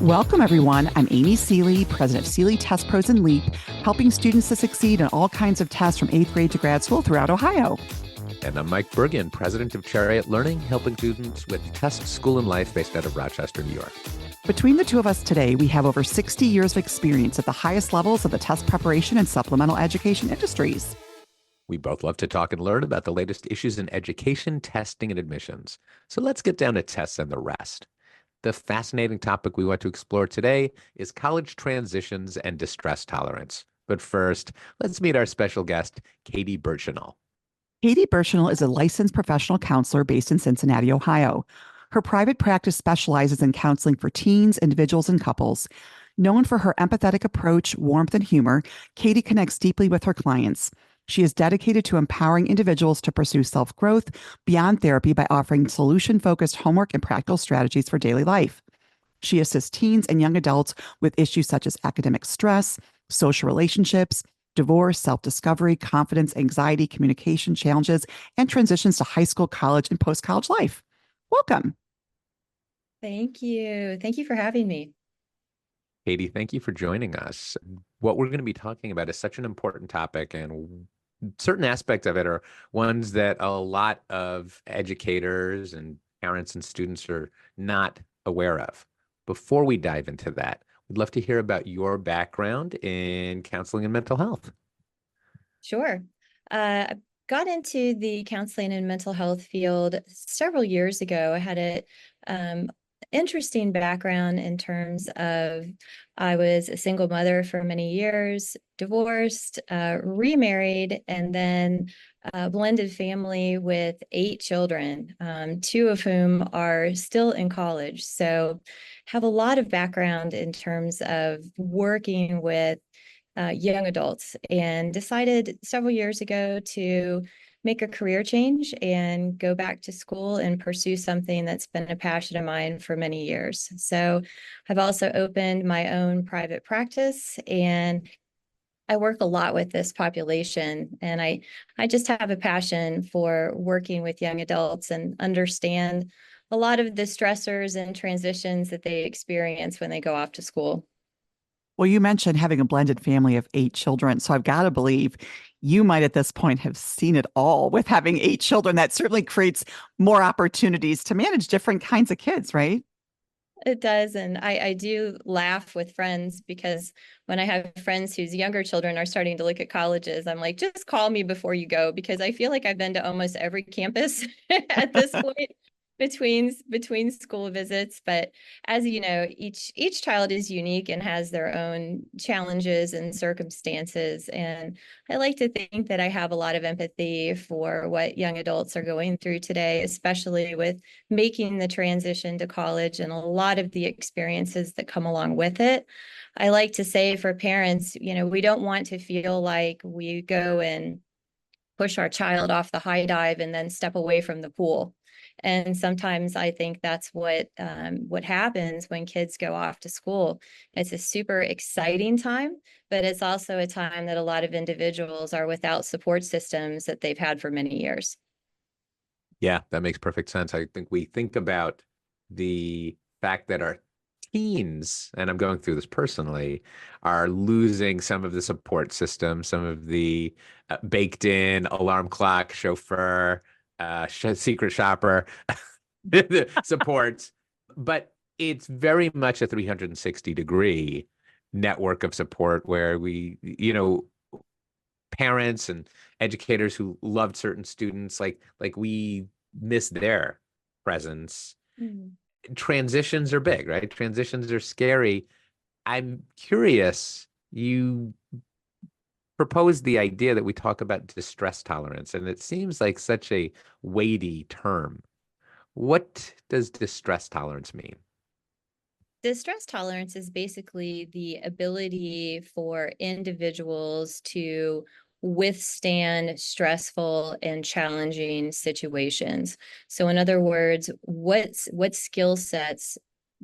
Welcome, everyone. I'm Amy Seeley, president of Seeley Test Pros and LEAP, helping students to succeed in all kinds of tests from 8th grade to grad school throughout Ohio. And I'm Mike Bergen, president of Chariot Learning, helping students with test, school, and life based out of Rochester, New York. Between the two of us today, we have over 60 years of experience at the highest levels of the test preparation and supplemental education industries. We both love to talk and learn about the latest issues in education, testing, and admissions. So let's get down to tests and the rest. The fascinating topic we want to explore today is college transitions and distress tolerance. But first, let's meet our special guest, Katie Burchenal. Katie Burchenal is a licensed professional counselor based in Cincinnati, Ohio. Her private practice specializes in counseling for teens, individuals, and couples. Known for her empathetic approach, warmth, and humor, Katie connects deeply with her clients. She is dedicated to empowering individuals to pursue self-growth beyond therapy by offering solution-focused homework and practical strategies for daily life. She assists teens and young adults with issues such as academic stress, social relationships, divorce, self-discovery, confidence, anxiety, communication challenges, and transitions to high school, college, and post-college life. Welcome. Thank you. Thank you for having me. Katie, thank you for joining us. What we're going to be talking about is such an important topic, and certain aspects of it are ones that a lot of educators and parents and students are not aware of. Before we dive into that, we'd love to hear about your background in counseling and mental health. Sure. I got into the counseling and mental health field several years ago. I had an interesting background in terms of I was a single mother for many years, divorced, remarried, and then a blended family with 8 children, 2 of whom are still in college. So have a lot of background in terms of working with young adults, and decided several years ago to make a career change and go back to school and pursue something that's been a passion of mine for many years. So I've also opened my own private practice, and I work a lot with this population, and I just have a passion for working with young adults and understand a lot of the stressors and transitions that they experience when they go off to school. Well, you mentioned having a blended family of 8 children. So I've got to believe you might at this point have seen it all with having 8 children. That certainly creates more opportunities to manage different kinds of kids, right? It does. And I do laugh with friends, because when I have friends whose younger children are starting to look at colleges, I'm like, just call me before you go, because I feel like I've been to almost every campus at this point between school visits. But as you know, each child is unique and has their own challenges and circumstances. And I like to think that I have a lot of empathy for what young adults are going through today, especially with making the transition to college and a lot of the experiences that come along with it. I like to say, for parents, we don't want to feel like we go and push our child off the high dive and then step away from the pool. And sometimes I think that's what happens when kids go off to school. It's a super exciting time, but it's also a time that a lot of individuals are without support systems that they've had for many years. Yeah, that makes perfect sense. I think we think about the fact that our teens, and I'm going through this personally, are losing some of the support system, some of the baked in alarm clock, chauffeur, secret shopper support. But it's very much a 360-degree network of support where we, parents and educators who loved certain students, like we miss their presence. Mm. Transitions are big, right? Transitions are scary. I'm curious, you proposed the idea that we talk about distress tolerance, and it seems like such a weighty term. What does distress tolerance mean? Distress tolerance is basically the ability for individuals to withstand stressful and challenging situations. So in other words, what skill sets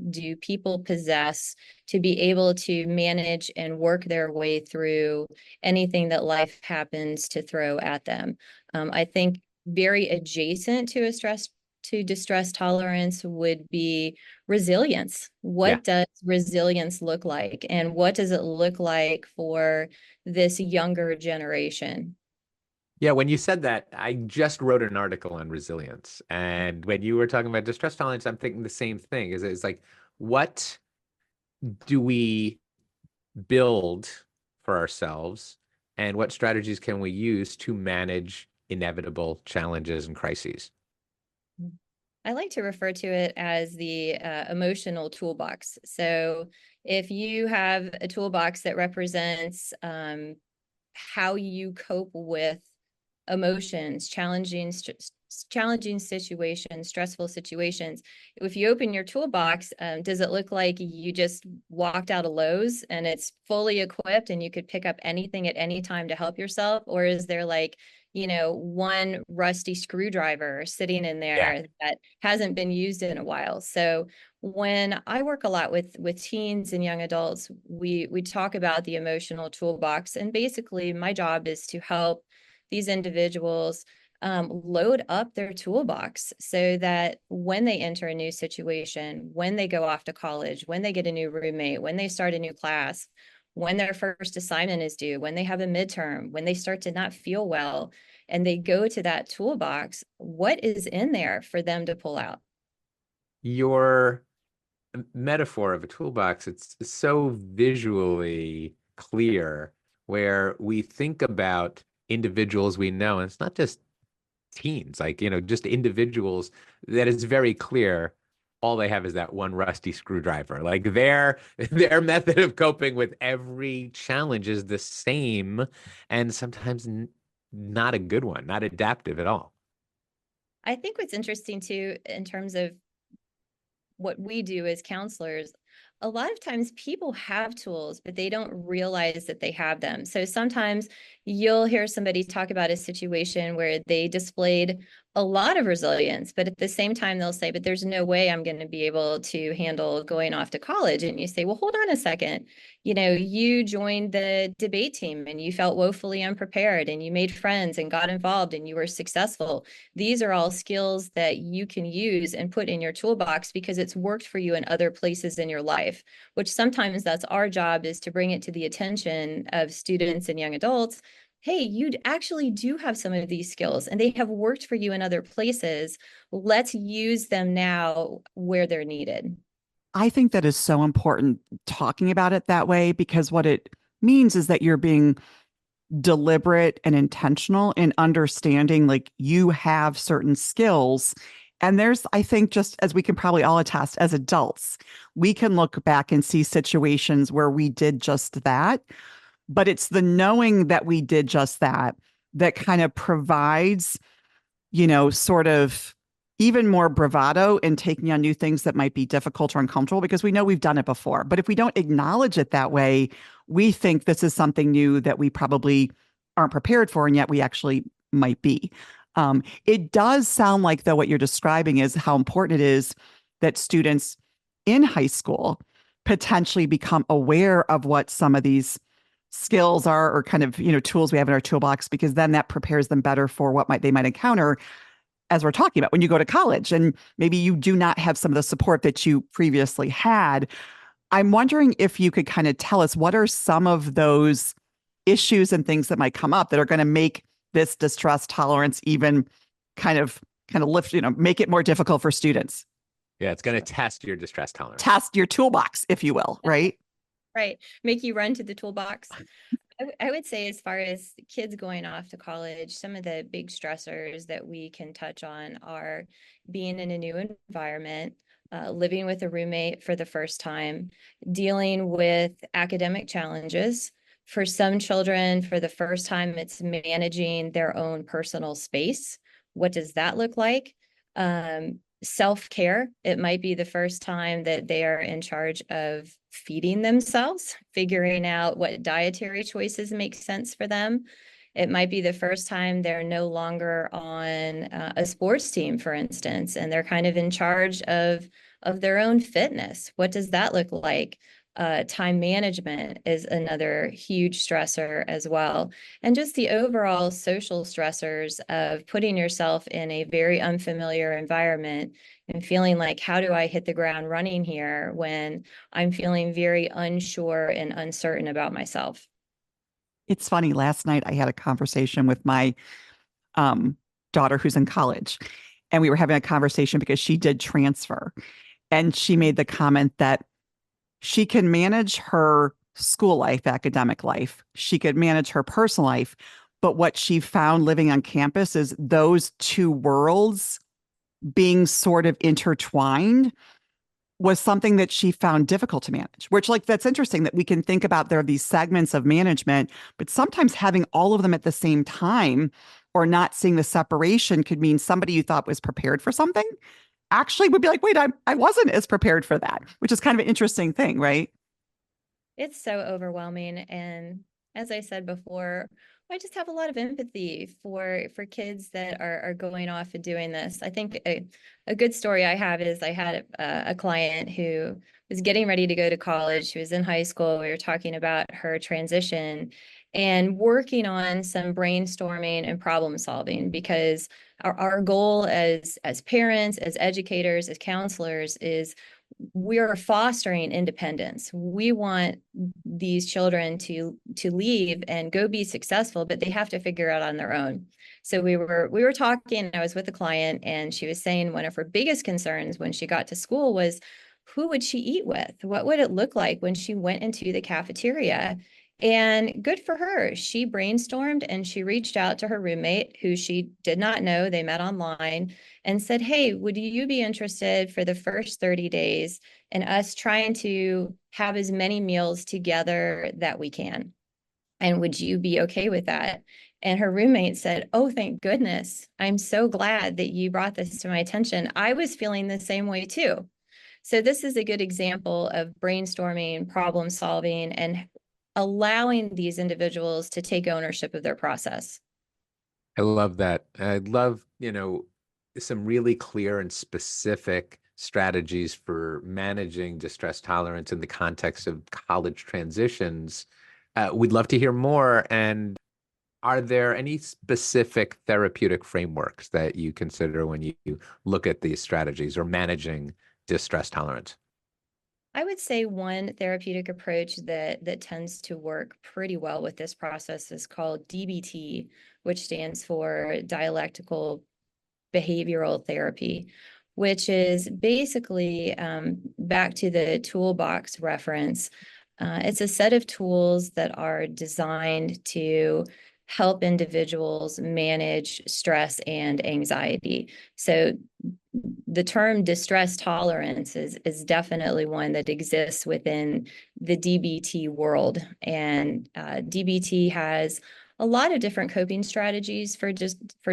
do people possess to be able to manage and work their way through anything that life happens to throw at them? I think very adjacent to a stress to distress tolerance would be resilience. Yeah. What does resilience look like? And what does it look like for this younger generation? Yeah, when you said that, I just wrote an article on resilience. And when you were talking about distress tolerance, I'm thinking the same thing. It's like, what do we build for ourselves, and what strategies can we use to manage inevitable challenges and crises? I like to refer to it as the emotional toolbox. So if you have a toolbox that represents how you cope with emotions, challenging situations, stressful situations. If you open your toolbox, does it look like you just walked out of Lowe's and it's fully equipped and you could pick up anything at any time to help yourself? Or is there like, one rusty screwdriver sitting in there that hasn't been used in a while? So when I work a lot with teens and young adults, we talk about the emotional toolbox, and basically my job is to help these individuals load up their toolbox so that when they enter a new situation, when they go off to college, when they get a new roommate, when they start a new class, when their first assignment is due, when they have a midterm, when they start to not feel well, and they go to that toolbox, what is in there for them to pull out? Your metaphor of a toolbox, it's so visually clear, where we think about individuals we know, and it's not just teens, like, just individuals that it's very clear all they have is that one rusty screwdriver. Like their method of coping with every challenge is the same, and sometimes not a good one, not adaptive at all. I think what's interesting too, in terms of what we do as counselors, a lot of times people have tools, but they don't realize that they have them. So sometimes you'll hear somebody talk about a situation where they displayed a lot of resilience, but at the same time, they'll say, but there's no way I'm going to be able to handle going off to college. And you say, well, hold on a second. You joined the debate team and you felt woefully unprepared and you made friends and got involved and you were successful. These are all skills that you can use and put in your toolbox because it's worked for you in other places in your life, which sometimes that's our job, is to bring it to the attention of students and young adults. Hey, you actually do have some of these skills and they have worked for you in other places. Let's use them now where they're needed. I think that is so important talking about it that way, because what it means is that you're being deliberate and intentional in understanding, like, you have certain skills. And there's, I think, just as we can probably all attest as adults, we can look back and see situations where we did just that. But it's the knowing that we did just that that kind of provides, sort of even more bravado in taking on new things that might be difficult or uncomfortable, because we know we've done it before. But if we don't acknowledge it that way, we think this is something new that we probably aren't prepared for, and yet we actually might be. It does sound like, though, what you're describing is how important it is that students in high school potentially become aware of what some of these skills are, or kind of, tools we have in our toolbox, because then that prepares them better for what they might encounter, as we're talking about, when you go to college and maybe you do not have some of the support that you previously had. I'm wondering if you could kind of tell us, what are some of those issues and things that might come up that are going to make this distress tolerance even kind of lift, make it more difficult for students? Yeah, it's going to test your distress tolerance. Test your toolbox, if you will, right? Right. Make you run to the toolbox. I would say, as far as kids going off to college, some of the big stressors that we can touch on are being in a new environment, living with a roommate for the first time, dealing with academic challenges. For some children, for the first time, it's managing their own personal space. What does that look like? Self-care. It might be the first time that they are in charge of feeding themselves, figuring out what dietary choices make sense for them. It might be the first time they're no longer on a sports team, for instance, and they're kind of in charge of their own fitness. What does that look like? Time management is another huge stressor as well. And just the overall social stressors of putting yourself in a very unfamiliar environment and feeling like, how do I hit the ground running here when I'm feeling very unsure and uncertain about myself? It's funny. Last night I had a conversation with my um, daughter who's in college, and we were having a conversation because she did transfer. And she made the comment that she can manage her school life, academic life. She could manage her personal life. But what she found living on campus is those two worlds being sort of intertwined was something that she found difficult to manage, which, like, that's interesting that we can think about there are these segments of management, but sometimes having all of them at the same time or not seeing the separation could mean somebody you thought was prepared for something actually would be like, wait, I wasn't as prepared for that, which is kind of an interesting thing, right? It's so overwhelming. And as I said before, I just have a lot of empathy for kids that are going off and doing this. I think a good story I have is I had a client who was getting ready to go to college. She was in high school. We were talking about her transition and working on some brainstorming and problem solving, because our goal as parents, as educators, as counselors is we are fostering independence. We want these children to leave and go be successful, but they have to figure it out on their own. So we were talking, I was with a client, and she was saying one of her biggest concerns when she got to school was, who would she eat with? What would it look like when she went into the cafeteria? And good for her. She brainstormed and she reached out to her roommate, who she did not know. They met online, and said, hey, would you be interested for the first 30 days in us trying to have as many meals together that we can? And would you be okay with that? And her roommate said, oh, thank goodness. I'm so glad that you brought this to my attention. I was feeling the same way too. So this is a good example of brainstorming, problem solving, and allowing these individuals to take ownership of their process. I love that. I love, some really clear and specific strategies for managing distress tolerance in the context of college transitions. We'd love to hear more. And are there any specific therapeutic frameworks that you consider when you look at these strategies or managing distress tolerance? I would say one therapeutic approach that tends to work pretty well with this process is called DBT, which stands for dialectical behavioral therapy, which is basically back to the toolbox reference. It's a set of tools that are designed to help individuals manage stress and anxiety. So the term distress tolerance is definitely one that exists within the DBT world. And DBT has a lot of different coping strategies for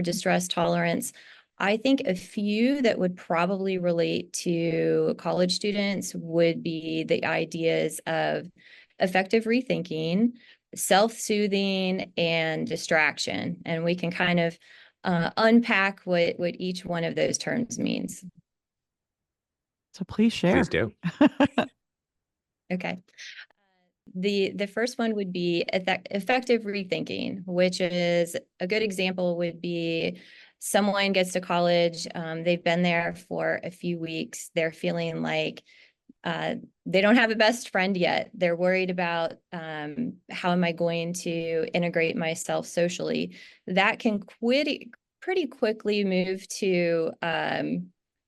distress tolerance. I think a few that would probably relate to college students would be the ideas of effective rethinking, self-soothing, and distraction. And we can kind of unpack what each one of those terms means. So please share. Please do. Okay. The first one would be effective rethinking, which is a good example would be someone gets to college, they've been there for a few weeks, they're feeling like they don't have a best friend yet. They're worried about how am I going to integrate myself socially. That can pretty quickly move to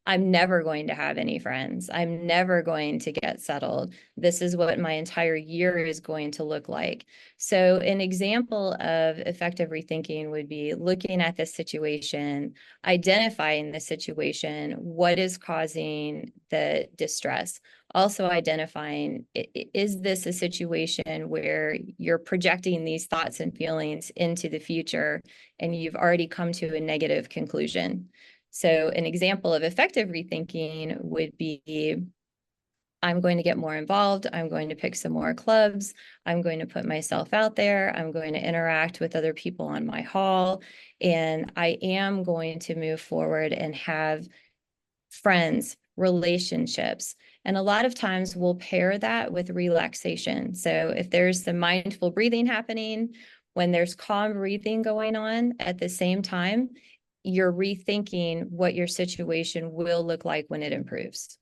I'm never going to have any friends. I'm never going to get settled. This is what my entire year is going to look like. So an example of effective rethinking would be looking at the situation, identifying the situation, what is causing the distress. Also identifying, is this a situation where you're projecting these thoughts and feelings into the future and you've already come to a negative conclusion? So an example of effective rethinking would be, I'm going to get more involved. I'm going to pick some more clubs. I'm going to put myself out there. I'm going to interact with other people on my hall. And I am going to move forward and have friends, relationships. And a lot of times we'll pair that with relaxation. So if there's the mindful breathing happening, when there's calm breathing going on at the same time, you're rethinking what your situation will look like when it improves.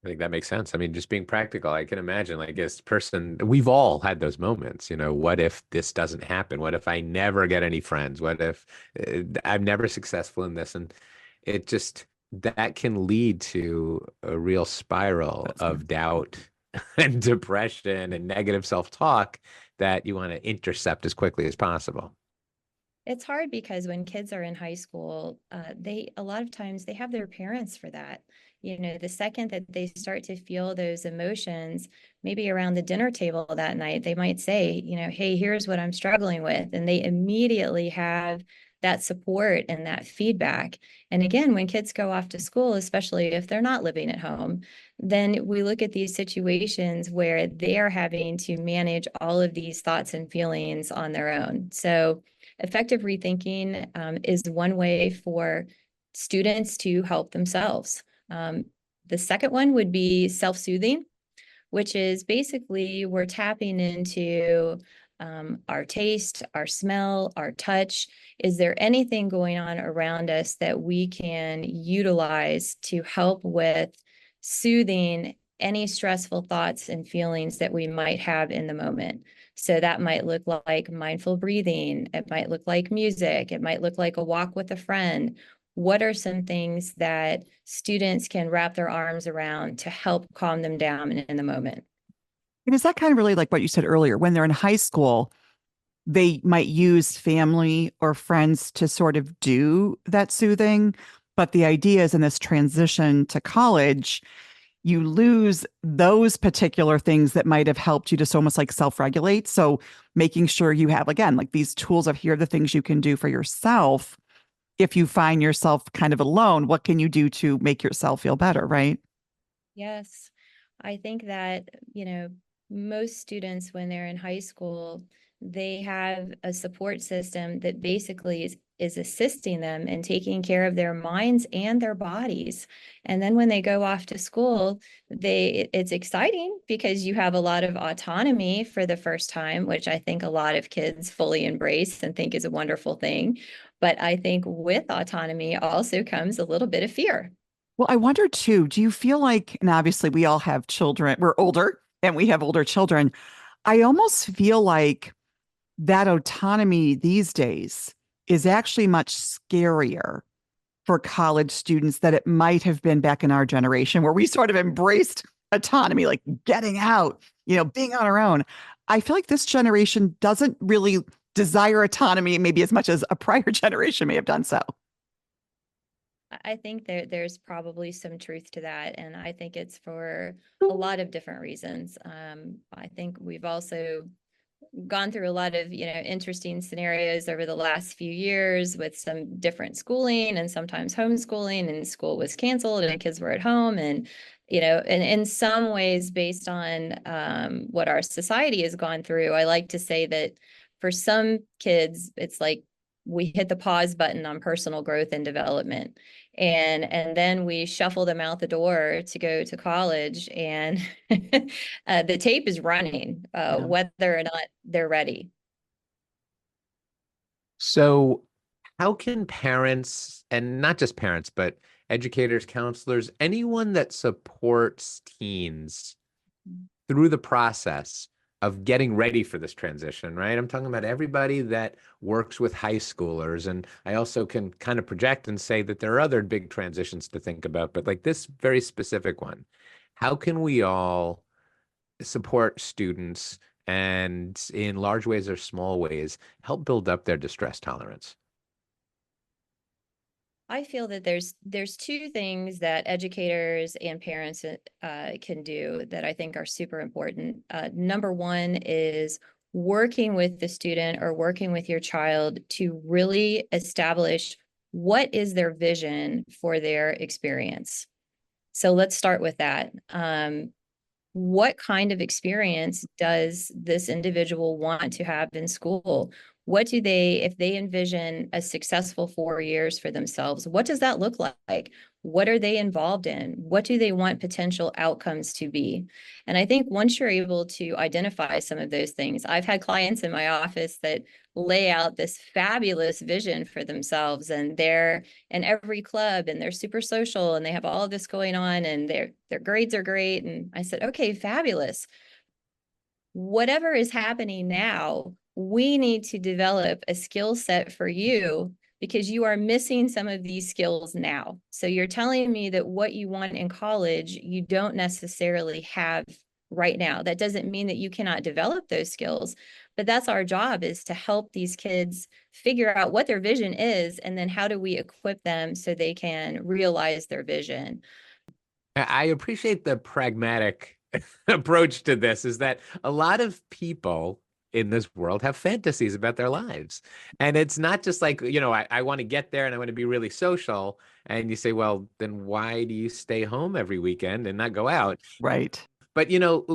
I think that makes sense. I mean, just being practical, I can imagine like this person, we've all had those moments, what if this doesn't happen? What if I never get any friends? What if I'm never successful in this? And it just, that can lead to a real spiral of doubt and depression and negative self-talk that you want to intercept as quickly as possible. It's hard because when kids are in high school, a lot of times they have their parents for that. The second that they start to feel those emotions, maybe around the dinner table that night, they might say, hey, here's what I'm struggling with. And they immediately have that support and that feedback. And again, when kids go off to school, especially if they're not living at home, then we look at these situations where they are having to manage all of these thoughts and feelings on their own. So effective rethinking is one way for students to help themselves. The second one would be self-soothing, which is basically we're tapping into our taste, our smell, our touch. Is there anything going on around us that we can utilize to help with soothing any stressful thoughts and feelings that we might have in the moment? So that might look like mindful breathing. It might look like music. It might look like a walk with a friend. What are some things that students can wrap their arms around to help calm them down in the moment? And is that kind of really like what you said earlier? When they're in high school, they might use family or friends to sort of do that soothing. But the idea is in this transition to college, you lose those particular things that might have helped you to almost like self-regulate. So making sure you have, again, like these tools of here are the things you can do for yourself. If you find yourself kind of alone, what can you do to make yourself feel better, right? Yes. I think that, most students when they're in high school, they have a support system that basically is assisting them in taking care of their minds and their bodies. And then when they go off to school, it's exciting because you have a lot of autonomy for the first time, which I think a lot of kids fully embrace and think is a wonderful thing. But I think with autonomy also comes a little bit of fear. Well, I wonder too, do you feel like, and obviously we all have children, we're older and we have older children. I almost feel like that autonomy these days is actually much scarier for college students than it might have been back in our generation, where we sort of embraced autonomy, like getting out, being on our own. I feel like this generation doesn't really desire autonomy, maybe as much as a prior generation may have done so. I think there's probably some truth to that. And I think it's for a lot of different reasons. I think we've also gone through a lot of, interesting scenarios over the last few years with some different schooling and sometimes homeschooling, and school was canceled and kids were at home. And, and in some ways, based on what our society has gone through, I like to say that for some kids, it's like we hit the pause button on personal growth and development. And then we shuffle them out the door to go to college, and the tape is running, whether or not they're ready. So how can parents, and not just parents, but educators, counselors, anyone that supports teens through the process of getting ready for this transition, right? I'm talking about everybody that works with high schoolers. And I also can kind of project and say that there are other big transitions to think about, but like this very specific one, how can we all support students and in large ways or small ways, help build up their distress tolerance? I feel that there's two things that educators and parents can do that I think are super important. Number one is working with the student or working with your child to really establish what is their vision for their experience. So let's start with that. What kind of experience does this individual want to have in school? What do they, if they envision a successful 4 years for themselves, what does that look like? What are they involved in? What do they want potential outcomes to be? And I think once you're able to identify some of those things, I've had clients in my office that lay out this fabulous vision for themselves, and they're in every club and they're super social and they have all of this going on and their grades are great. And I said, okay, fabulous. Whatever is happening now, we need to develop a skill set for you because you are missing some of these skills now. So you're telling me that what you want in college, you don't necessarily have right now. That doesn't mean that you cannot develop those skills, but that's our job, is to help these kids figure out what their vision is, and then how do we equip them so they can realize their vision. I appreciate the pragmatic approach to this, is that a lot of people in this world have fantasies about their lives. And it's not just like, I want to get there and I want to be really social. And you say, well, then why do you stay home every weekend and not go out? Right. But,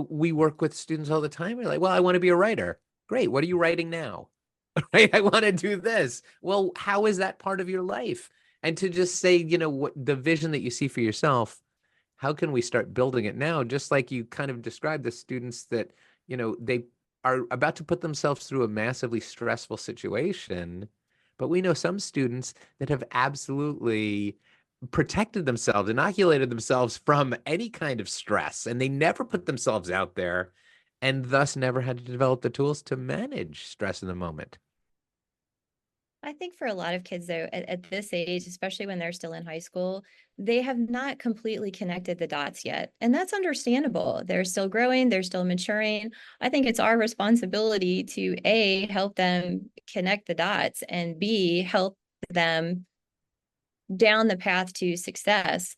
we work with students all the time. We're like, well, I want to be a writer. Great. What are you writing now? Right? I want to do this. Well, how is that part of your life? And to just say, what the vision that you see for yourself, how can we start building it now? Just like you kind of described the students that, they are about to put themselves through a massively stressful situation. But we know some students that have absolutely protected themselves, inoculated themselves from any kind of stress, and they never put themselves out there and thus never had to develop the tools to manage stress in the moment. I think for a lot of kids, though, at this age, especially when they're still in high school, they have not completely connected the dots yet. And that's understandable. They're still growing, they're still maturing. I think it's our responsibility to A, help them connect the dots, and B, help them down the path to success.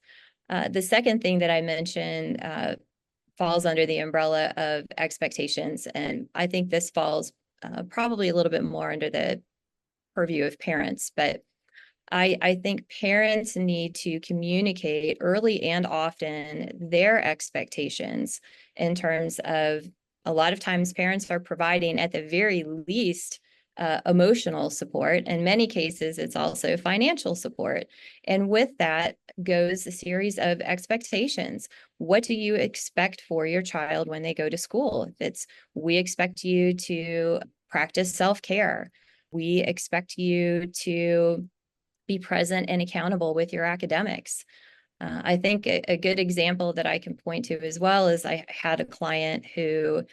The second thing that I mentioned falls under the umbrella of expectations. And I think this falls probably a little bit more under the purview of parents, but I think parents need to communicate early and often their expectations, in terms of, a lot of times parents are providing at the very least emotional support. In many cases, it's also financial support. And with that goes a series of expectations. What do you expect for your child when they go to school? We expect you to practice self-care. We expect you to be present and accountable with your academics. I think a good example that I can point to as well is, I had a client who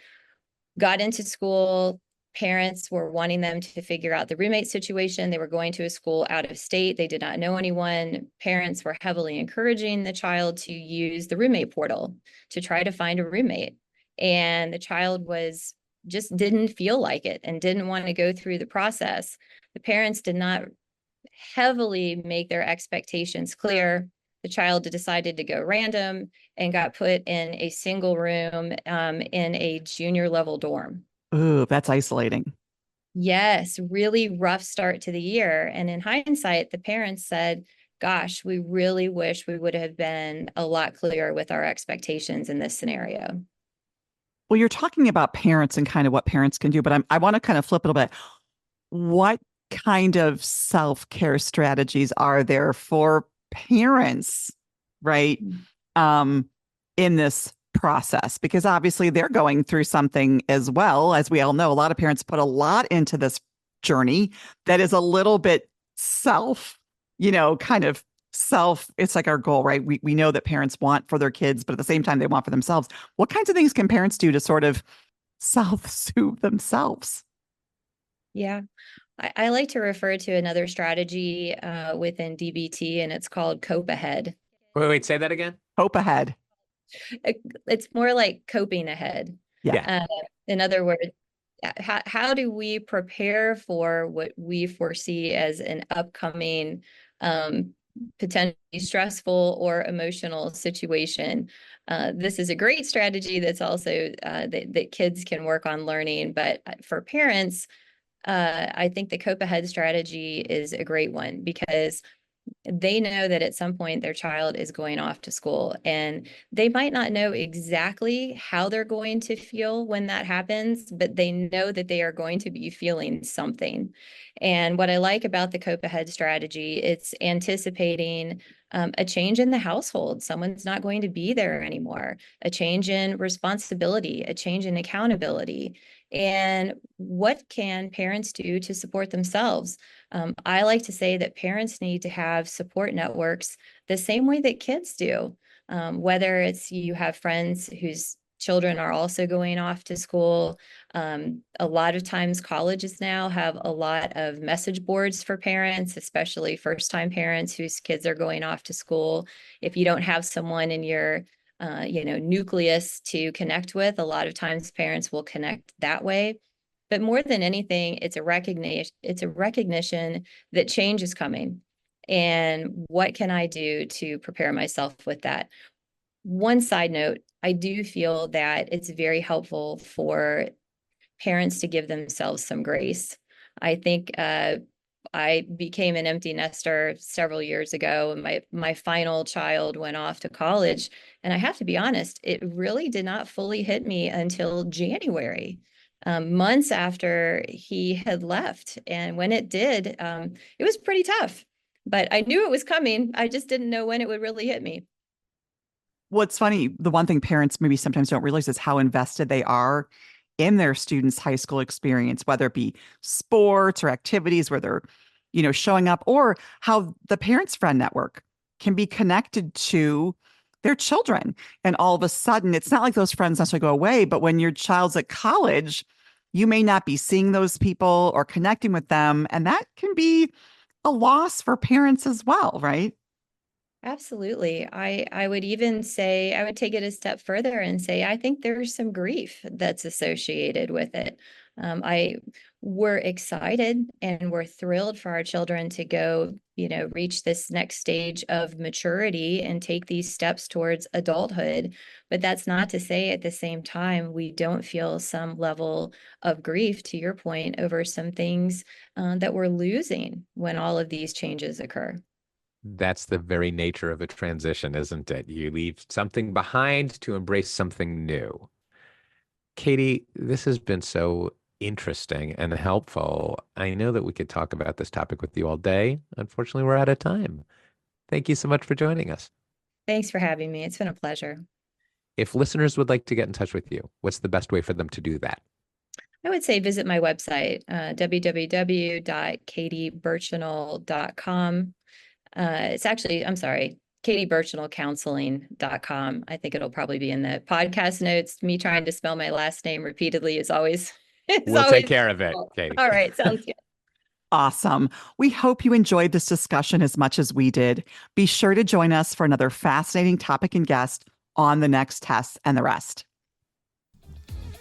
got into school. Parents were wanting them to figure out the roommate situation. They were going to a school out of state. They did not know anyone. Parents were heavily encouraging the child to use the roommate portal to try to find a roommate. And the child just didn't feel like it and didn't want to go through the process. The parents did not heavily make their expectations clear. The child decided to go random and got put in a single room in a junior level dorm. Ooh, that's isolating. Yes, really rough start to the year. And in hindsight, the parents said, gosh, we really wish we would have been a lot clearer with our expectations in this scenario. Well, you're talking about parents and kind of what parents can do, but I want to kind of flip it a bit. What kind of self-care strategies are there for parents, right? In this process, because obviously they're going through something as well. As we all know, a lot of parents put a lot into this journey that is a little bit it's like our goal, right? We know that parents want for their kids, but at the same time they want for themselves. What kinds of things can parents do to sort of self-soothe themselves? Yeah. I like to refer to another strategy within DBT, and it's called cope ahead. Wait, say that again. Hope ahead. It's more like coping ahead. Yeah. In other words, how do we prepare for what we foresee as an upcoming potentially stressful or emotional situation? This is a great strategy that's also that kids can work on learning, but for parents, I think the cope ahead strategy is a great one, because they know that at some point their child is going off to school, and they might not know exactly how they're going to feel when that happens, but they know that they are going to be feeling something. And what I like about the cope ahead strategy, it's anticipating A change in the household. Someone's not going to be there anymore. A change in responsibility, a change in accountability. And what can parents do to support themselves? I like to say that parents need to have support networks the same way that kids do. Whether it's you have friends whose children are also going off to school. A lot of times colleges now have a lot of message boards for parents, especially first-time parents whose kids are going off to school. If you don't have someone in your nucleus to connect with, a lot of times parents will connect that way. But more than anything, it's a recognition that change is coming. And what can I do to prepare myself with that? One side note, I do feel that it's very helpful for parents to give themselves some grace. I think I became an empty nester several years ago, and my final child went off to college. And I have to be honest, it really did not fully hit me until January, months after he had left. And when it did, it was pretty tough. But I knew it was coming. I just didn't know when it would really hit me. What's funny, the one thing parents maybe sometimes don't realize is how invested they are in their students' high school experience, whether it be sports or activities where they're, showing up, or how the parents' friend network can be connected to their children. And all of a sudden, it's not like those friends necessarily go away, but when your child's at college, you may not be seeing those people or connecting with them. And that can be a loss for parents as well, right? Absolutely. I would even say, I would take it a step further and say, I think there's some grief that's associated with it. We're excited and we're thrilled for our children to go, reach this next stage of maturity and take these steps towards adulthood. But that's not to say at the same time, we don't feel some level of grief, to your point, over some things that we're losing when all of these changes occur. That's the very nature of a transition, isn't it? You leave something behind to embrace something new. Katie, this has been so interesting and helpful. I know that we could talk about this topic with you all day. Unfortunately, we're out of time. Thank you so much for joining us. Thanks for having me. It's been a pleasure. If listeners would like to get in touch with you, what's the best way for them to do that? I would say visit my website, www.katieburchenal.com. It's actually, I'm sorry, katieburchenalcounseling.com. I think it'll probably be in the podcast notes. Me trying to spell my last name repeatedly is always, we'll take care of it, Katie. All right, sounds good. Awesome. We hope you enjoyed this discussion as much as we did. Be sure to join us for another fascinating topic and guest on the next Tests and the Rest.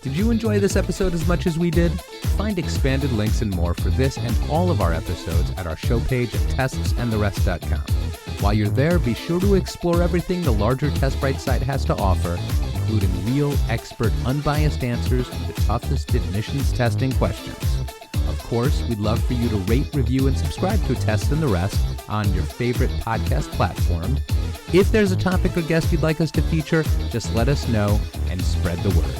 Did you enjoy this episode as much as we did? Find expanded links and more for this and all of our episodes at our show page at testsandtherest.com. While you're there, be sure to explore everything the larger TestBright site has to offer, including real, expert, unbiased answers to the toughest admissions testing questions. Of course, we'd love for you to rate, review, and subscribe to Tests and the Rest on your favorite podcast platform. If there's a topic or guest you'd like us to feature, just let us know and spread the word.